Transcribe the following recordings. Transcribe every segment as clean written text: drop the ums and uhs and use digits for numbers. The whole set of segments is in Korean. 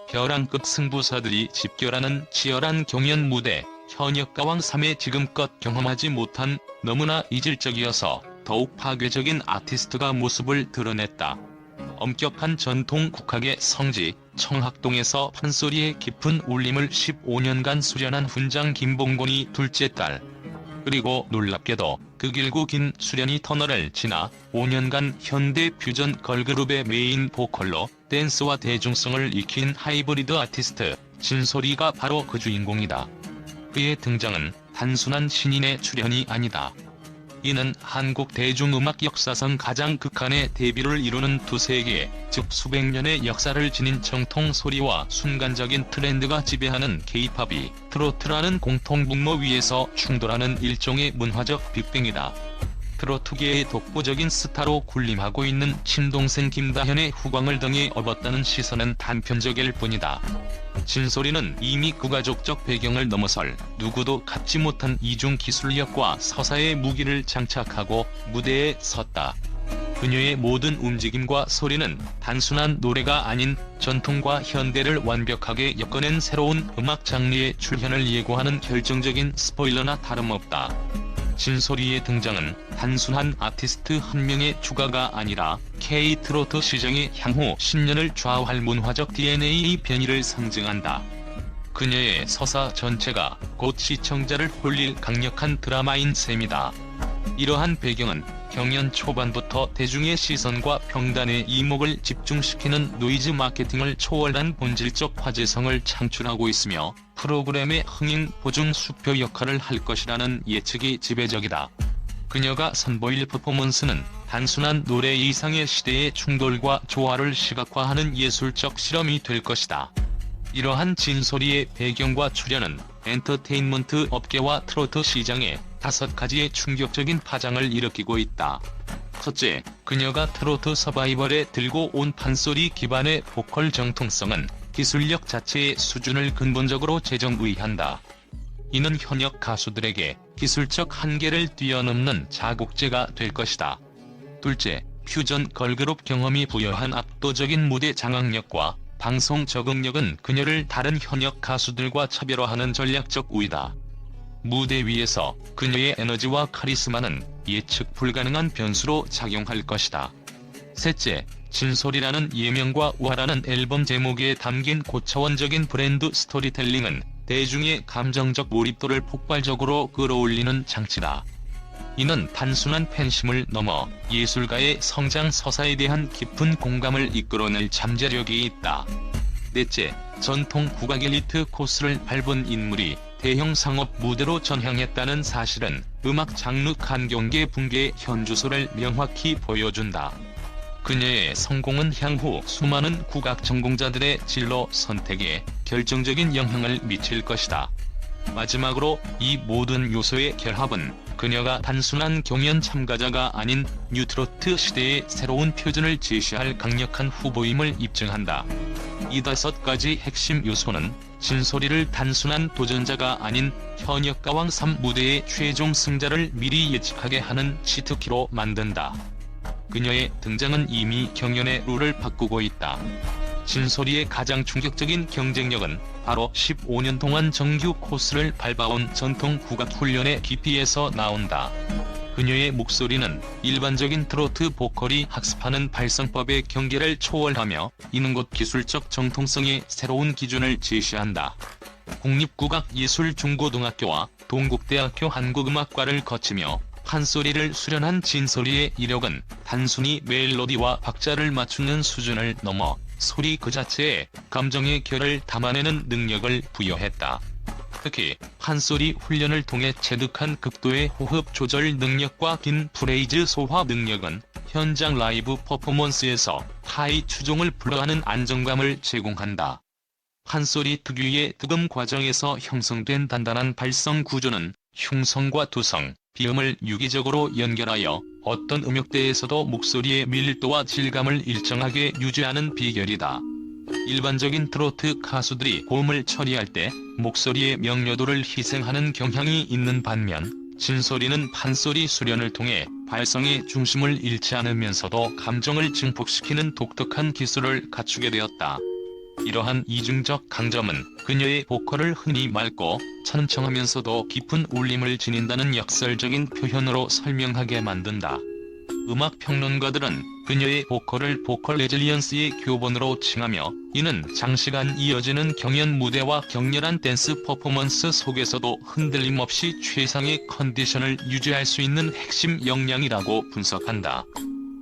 벼랑급 승부사들이 집결하는 치열한 경연 무대. 현역가왕 3에 지금껏 경험하지 못한 너무나 이질적이어서 더욱 파괴적인 아티스트가 모습을 드러냈다. 엄격한 전통 국악의 성지 청학동에서 판소리의 깊은 울림을 15년간 수련한 훈장 김봉곤이 둘째 딸. 그리고 놀랍게도 그 길고 긴 수련이 터널을 지나 5년간 현대 퓨전 걸그룹의 메인 보컬로 댄스와 대중성을 익힌 하이브리드 아티스트 진솔이가 바로 그 주인공이다. 그의 등장은 단순한 신인의 출연이 아니다. 이는 한국 대중음악 역사상 가장 극한의 데뷔를 이루는 두세 개, 즉 수백 년의 역사를 지닌 정통 소리와 순간적인 트렌드가 지배하는 K-팝이 트로트라는 공통분모 위에서 충돌하는 일종의 문화적 빅뱅이다. 트로트계의 독보적인 스타로 군림하고 있는 친동생 김다현의 후광을 등에 업었다는 시선은 단편적일 뿐이다. 진솔이는 이미 국가적적 배경을 넘어설 누구도 갖지 못한 이중 기술력과 서사의 무기를 장착하고 무대에 섰다. 그녀의 모든 움직임과 소리는 단순한 노래가 아닌 전통과 현대를 완벽하게 엮어낸 새로운 음악 장르의 출현을 예고하는 결정적인 스포일러나 다름없다. 진솔이의 등장은 단순한 아티스트 한 명의 추가가 아니라 K-트로트 시장의 향후 10년을 좌우할 문화적 DNA 변이를 상징한다. 그녀의 서사 전체가 곧 시청자를 홀릴 강력한 드라마인 셈이다. 이러한 배경은 경연 초반부터 대중의 시선과 평단의 이목을 집중시키는 노이즈 마케팅을 초월한 본질적 화제성을 창출하고 있으며 프로그램의 흥행 보증 수표 역할을 할 것이라는 예측이 지배적이다. 그녀가 선보일 퍼포먼스는 단순한 노래 이상의 시대의 충돌과 조화를 시각화하는 예술적 실험이 될 것이다. 이러한 진솔이의 배경과 출연은 엔터테인먼트 업계와 트로트 시장에 5가지의 충격적인 파장을 일으키고 있다. 첫째, 그녀가 트로트 서바이벌에 들고 온 판소리 기반의 보컬 정통성은 기술력 자체의 수준을 근본적으로 재정의한다. 이는 현역 가수들에게 기술적 한계를 뛰어넘는 자국제가 될 것이다. 둘째, 퓨전 걸그룹 경험이 부여한 압도적인 무대 장악력과 방송 적응력은 그녀를 다른 현역 가수들과 차별화하는 전략적 우위다. 무대 위에서 그녀의 에너지와 카리스마는 예측 불가능한 변수로 작용할 것이다. 셋째, 진솔이라는 예명과 우아라는 앨범 제목에 담긴 고차원적인 브랜드 스토리텔링은 대중의 감정적 몰입도를 폭발적으로 끌어올리는 장치다. 이는 단순한 팬심을 넘어 예술가의 성장 서사에 대한 깊은 공감을 이끌어낼 잠재력이 있다. 넷째, 전통 국악 엘리트 코스를 밟은 인물이 대형 상업 무대로 전향했다는 사실은 음악 장르 간경계 붕괴의 현주소를 명확히 보여준다. 그녀의 성공은 향후 수많은 국악 전공자들의 진로 선택에 결정적인 영향을 미칠 것이다. 마지막으로 이 모든 요소의 결합은 그녀가 단순한 경연 참가자가 아닌 뉴트로트 시대의 새로운 표준을 제시할 강력한 후보임을 입증한다. 이 5가지 핵심 요소는 진솔이를 단순한 도전자가 아닌 현역 가왕 3 무대의 최종 승자를 미리 예측하게 하는 치트키로 만든다. 그녀의 등장은 이미 경연의 룰을 바꾸고 있다. 진솔이의 가장 충격적인 경쟁력은 바로 15년 동안 정규 코스를 밟아온 전통 국악 훈련의 깊이에서 나온다. 그녀의 목소리는 일반적인 트로트 보컬이 학습하는 발성법의 경계를 초월하며 이는 곧 기술적 정통성의 새로운 기준을 제시한다. 국립국악예술중고등학교와 동국대학교 한국음악과를 거치며 판소리를 수련한 진솔이의 이력은 단순히 멜로디와 박자를 맞추는 수준을 넘어 소리 그 자체에 감정의 결을 담아내는 능력을 부여했다. 특히 판소리 훈련을 통해 체득한 극도의 호흡 조절 능력과 긴 프레이즈 소화 능력은 현장 라이브 퍼포먼스에서 하이 추종을 불허하는 안정감을 제공한다. 판소리 특유의 득음 과정에서 형성된 단단한 발성 구조는 흉성과 두성, 비음을 유기적으로 연결하여 어떤 음역대에서도 목소리의 밀도와 질감을 일정하게 유지하는 비결이다. 일반적인 트로트 가수들이 고음을 처리할 때 목소리의 명료도를 희생하는 경향이 있는 반면 진솔이는 판소리 수련을 통해 발성의 중심을 잃지 않으면서도 감정을 증폭시키는 독특한 기술을 갖추게 되었다. 이러한 이중적 강점은 그녀의 보컬을 흔히 맑고 천청하면서도 깊은 울림을 지닌다는 역설적인 표현으로 설명하게 만든다. 음악 평론가들은 그녀의 보컬을 보컬 레질리언스의 교본으로 칭하며, 이는 장시간 이어지는 경연 무대와 격렬한 댄스 퍼포먼스 속에서도 흔들림 없이 최상의 컨디션을 유지할 수 있는 핵심 역량이라고 분석한다.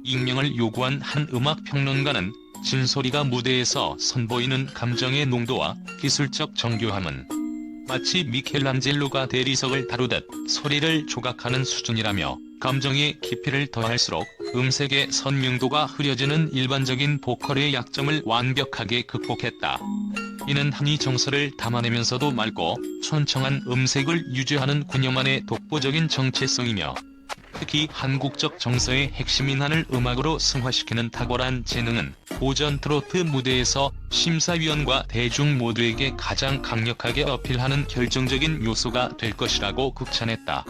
익명을 요구한 한 음악 평론가는 진소리가 무대에서 선보이는 감정의 농도와 기술적 정교함은 마치 미켈란젤로가 대리석을 다루듯 소리를 조각하는 수준이라며, 감정의 깊이를 더할수록 음색의 선명도가 흐려지는 일반적인 보컬의 약점을 완벽하게 극복했다. 이는 한이 정서를 담아내면서도 맑고 천청한 음색을 유지하는 그녀만의 독보적인 정체성이며, 특히 한국적 정서의 핵심인 한을 음악으로 승화시키는 탁월한 재능은 고전 트로트 무대에서 심사위원과 대중 모두에게 가장 강력하게 어필하는 결정적인 요소가 될 것이라고 극찬했다.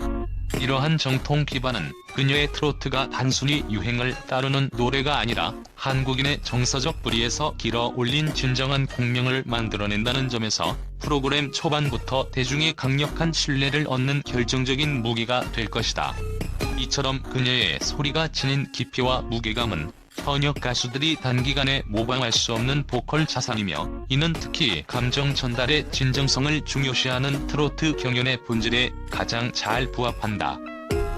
이러한 정통 기반은 그녀의 트로트가 단순히 유행을 따르는 노래가 아니라 한국인의 정서적 뿌리에서 길어 올린 진정한 공명을 만들어낸다는 점에서 프로그램 초반부터 대중의 강력한 신뢰를 얻는 결정적인 무기가 될 것이다. 이처럼 그녀의 소리가 지닌 깊이와 무게감은 현역 가수들이 단기간에 모방할 수 없는 보컬 자산이며, 이는 특히 감정 전달의 진정성을 중요시하는 트로트 경연의 본질에 가장 잘 부합한다.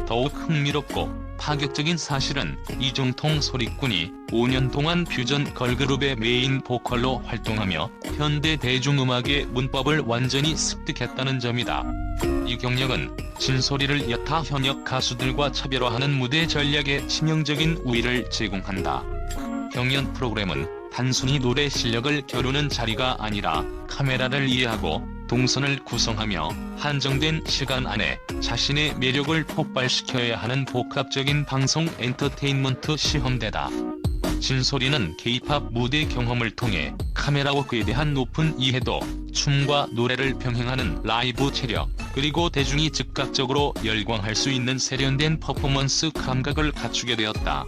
더욱 흥미롭고 파격적인 사실은 이중통 소리꾼이 5년 동안 퓨전 걸그룹의 메인 보컬로 활동하며 현대 대중음악의 문법을 완전히 습득했다는 점이다. 이 경력은 진소리를 여타 현역 가수들과 차별화하는 무대 전략에 치명적인 우위를 제공한다. 경연 프로그램은 단순히 노래 실력을 겨루는 자리가 아니라 카메라를 이해하고 동선을 구성하며 한정된 시간 안에 자신의 매력을 폭발시켜야 하는 복합적인 방송 엔터테인먼트 시험대다. 진소리는 K-팝 무대 경험을 통해 카메라워크에 대한 높은 이해도, 춤과 노래를 병행하는 라이브 체력, 그리고 대중이 즉각적으로 열광할 수 있는 세련된 퍼포먼스 감각을 갖추게 되었다.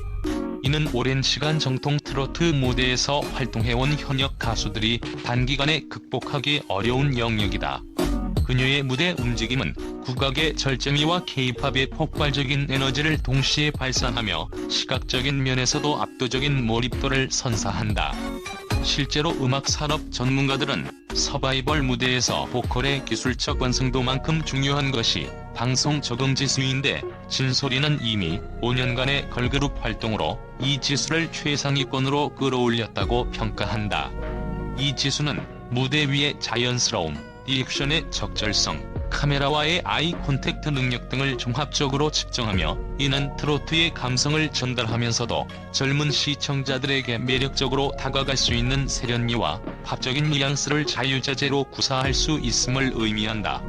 이는 오랜 시간 정통 트로트 무대에서 활동해온 현역 가수들이 단기간에 극복하기 어려운 영역이다. 그녀의 무대 움직임은 국악의 절제미와 K-팝의 폭발적인 에너지를 동시에 발산하며 시각적인 면에서도 압도적인 몰입도를 선사한다. 실제로 음악 산업 전문가들은 서바이벌 무대에서 보컬의 기술적 완성도만큼 중요한 것이 방송 적응 지수인데, 진소리는 이미 5년간의 걸그룹 활동으로 이 지수를 최상위권으로 끌어올렸다고 평가한다. 이 지수는 무대 위의 자연스러움, 리액션의 적절성, 카메라와의 아이 콘택트 능력 등을 종합적으로 측정하며, 이는 트로트의 감성을 전달하면서도 젊은 시청자들에게 매력적으로 다가갈 수 있는 세련미와 팝적인 뉘앙스를 자유자재로 구사할 수 있음을 의미한다.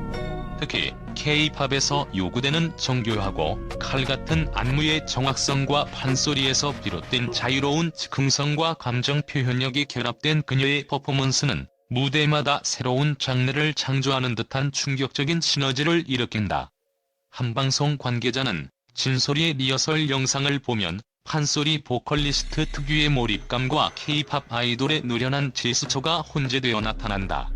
특히 K-팝에서 요구되는 정교하고 칼같은 안무의 정확성과 판소리에서 비롯된 자유로운 즉흥성과 감정 표현력이 결합된 그녀의 퍼포먼스는 무대마다 새로운 장르를 창조하는 듯한 충격적인 시너지를 일으킨다. 한 방송 관계자는 진소리의 리허설 영상을 보면 판소리 보컬리스트 특유의 몰입감과 K-팝 아이돌의 노련한 제스처가 혼재되어 나타난다.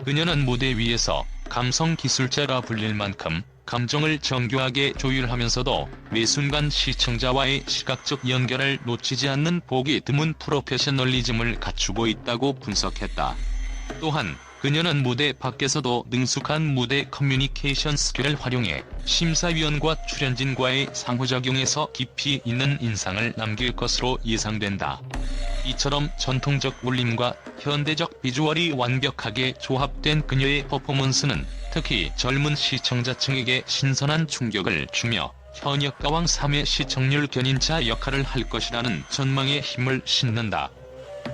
그녀는 무대 위에서 감성 기술자라 불릴 만큼 감정을 정교하게 조율하면서도 매 순간 시청자와의 시각적 연결을 놓치지 않는 보기 드문 프로페셔널리즘을 갖추고 있다고 분석했다. 또한 그녀는 무대 밖에서도 능숙한 무대 커뮤니케이션 스킬을 활용해 심사위원과 출연진과의 상호작용에서 깊이 있는 인상을 남길 것으로 예상된다. 이처럼 전통적 울림과 현대적 비주얼이 완벽하게 조합된 그녀의 퍼포먼스는 특히 젊은 시청자층에게 신선한 충격을 주며 현역 가왕 3의 시청률 견인차 역할을 할 것이라는 전망에 힘을 싣는다.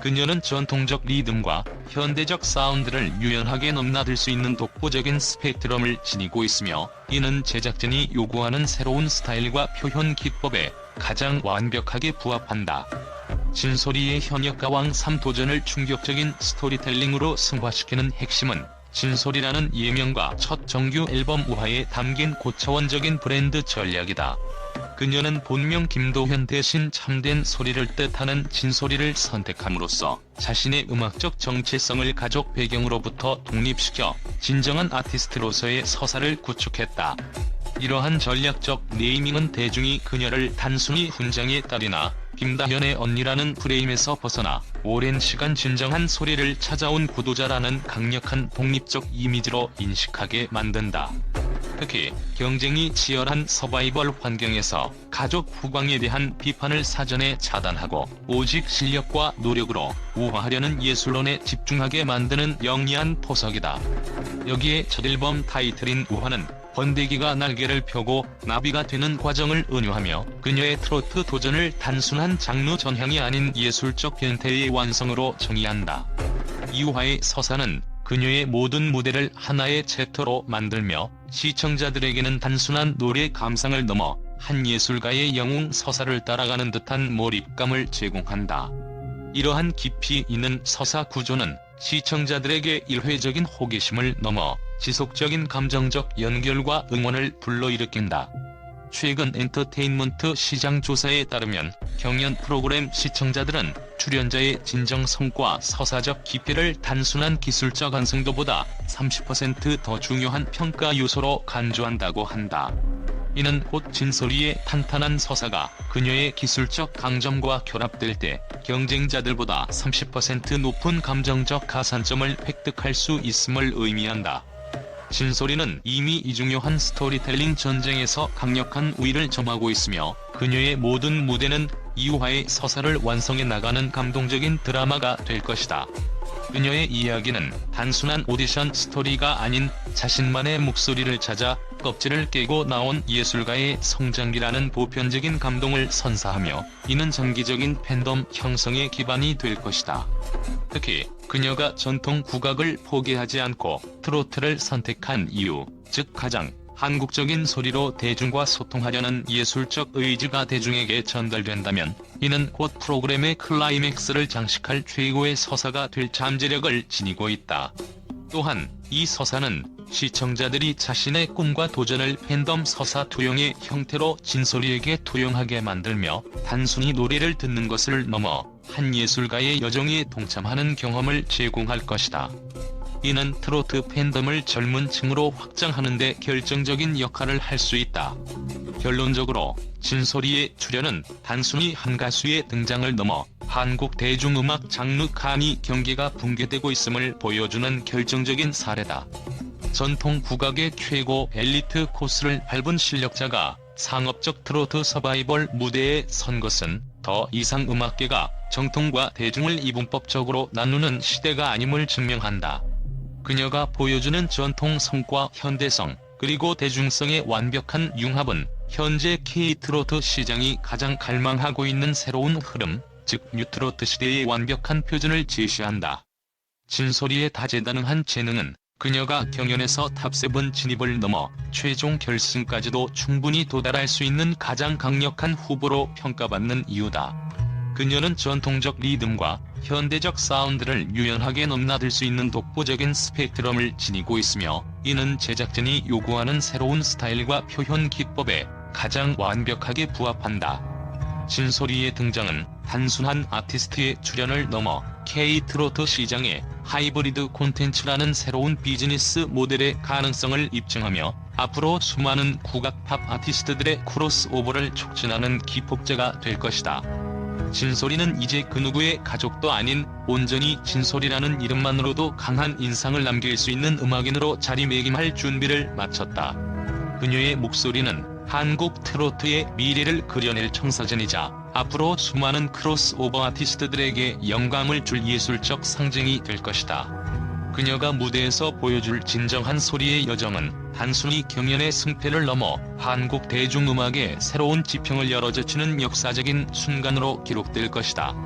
그녀는 전통적 리듬과 현대적 사운드를 유연하게 넘나들 수 있는 독보적인 스펙트럼을 지니고 있으며, 이는 제작진이 요구하는 새로운 스타일과 표현 기법에 가장 완벽하게 부합한다. 진소리의 현역 가왕 3 도전을 충격적인 스토리텔링으로 승화시키는 핵심은 진소리라는 예명과 첫 정규 앨범 우화에 담긴 고차원적인 브랜드 전략이다. 그녀는 본명 김도현 대신 참된 소리를 뜻하는 진소리를 선택함으로써 자신의 음악적 정체성을 가족 배경으로부터 독립시켜 진정한 아티스트로서의 서사를 구축했다. 이러한 전략적 네이밍은 대중이 그녀를 단순히 훈장의 딸이나 김다현의 언니라는 프레임에서 벗어나 오랜 시간 진정한 소리를 찾아온 구도자라는 강력한 독립적 이미지로 인식하게 만든다. 특히 경쟁이 치열한 서바이벌 환경에서 가족 후광에 대한 비판을 사전에 차단하고 오직 실력과 노력으로 우화하려는 예술론에 집중하게 만드는 영리한 포석이다. 여기에 첫 앨범 타이틀인 우화는 번데기가 날개를 펴고 나비가 되는 과정을 은유하며 그녀의 트로트 도전을 단순한 장르 전향이 아닌 예술적 변태의 완성으로 정의한다. 이우화의 서사는 그녀의 모든 무대를 하나의 챕터로 만들며 시청자들에게는 단순한 노래 감상을 넘어 한 예술가의 영웅 서사를 따라가는 듯한 몰입감을 제공한다. 이러한 깊이 있는 서사 구조는 시청자들에게 일회적인 호기심을 넘어 지속적인 감정적 연결과 응원을 불러일으킨다. 최근 엔터테인먼트 시장 조사에 따르면 경연 프로그램 시청자들은 출연자의 진정성과 서사적 깊이를 단순한 기술적 완성도보다 30% 더 중요한 평가 요소로 간주한다고 한다. 이는 곧 진소리의 탄탄한 서사가 그녀의 기술적 강점과 결합될 때 경쟁자들보다 30% 높은 감정적 가산점을 획득할 수 있음을 의미한다. 진소리는 이미 이 중요한 스토리텔링 전쟁에서 강력한 우위를 점하고 있으며 그녀의 모든 무대는 이우화의 서사를 완성해 나가는 감동적인 드라마가 될 것이다. 그녀의 이야기는 단순한 오디션 스토리가 아닌 자신만의 목소리를 찾아 껍질을 깨고 나온 예술가의 성장기라는 보편적인 감동을 선사하며 이는 장기적인 팬덤 형성의 기반이 될 것이다. 특히 그녀가 전통 국악을 포기하지 않고 트로트를 선택한 이유, 즉 가장 한국적인 소리로 대중과 소통하려는 예술적 의지가 대중에게 전달된다면 이는 곧 프로그램의 클라이맥스를 장식할 최고의 서사가 될 잠재력을 지니고 있다. 또한 이 서사는 시청자들이 자신의 꿈과 도전을 팬덤 서사 투영의 형태로 진소리에게 투영하게 만들며 단순히 노래를 듣는 것을 넘어 한 예술가의 여정에 동참하는 경험을 제공할 것이다. 이는 트로트 팬덤을 젊은 층으로 확장하는 데 결정적인 역할을 할 수 있다. 결론적으로 진소리의 출연은 단순히 한 가수의 등장을 넘어 한국 대중음악 장르 간이 경계가 붕괴되고 있음을 보여주는 결정적인 사례다. 전통 국악의 최고 엘리트 코스를 밟은 실력자가 상업적 트로트 서바이벌 무대에 선 것은 더 이상 음악계가 정통과 대중을 이분법적으로 나누는 시대가 아님을 증명한다. 그녀가 보여주는 전통성과 현대성, 그리고 대중성의 완벽한 융합은 현재 K-트로트 시장이 가장 갈망하고 있는 새로운 흐름, 즉 뉴트로트 시대의 완벽한 표준을 제시한다. 진소리의 다재다능한 재능은 그녀가 경연에서 탑7 진입을 넘어 최종 결승까지도 충분히 도달할 수 있는 가장 강력한 후보로 평가받는 이유다. 그녀는 전통적 리듬과 현대적 사운드를 유연하게 넘나들 수 있는 독보적인 스펙트럼을 지니고 있으며 이는 제작진이 요구하는 새로운 스타일과 표현 기법에 가장 완벽하게 부합한다. 진소리의 등장은 단순한 아티스트의 출연을 넘어 K-트로트 시장의 하이브리드 콘텐츠라는 새로운 비즈니스 모델의 가능성을 입증하며 앞으로 수많은 국악 팝 아티스트들의 크로스오버를 촉진하는 기폭제가 될 것이다. 진소리는 이제 그 누구의 가족도 아닌 온전히 진소리라는 이름만으로도 강한 인상을 남길 수 있는 음악인으로 자리매김할 준비를 마쳤다. 그녀의 목소리는 한국 트로트의 미래를 그려낼 청사진이자 앞으로 수많은 크로스오버 아티스트들에게 영감을 줄 예술적 상징이 될 것이다. 그녀가 무대에서 보여줄 진정한 소리의 여정은 단순히 경연의 승패를 넘어 한국 대중음악의 새로운 지평을 열어젖히는 역사적인 순간으로 기록될 것이다.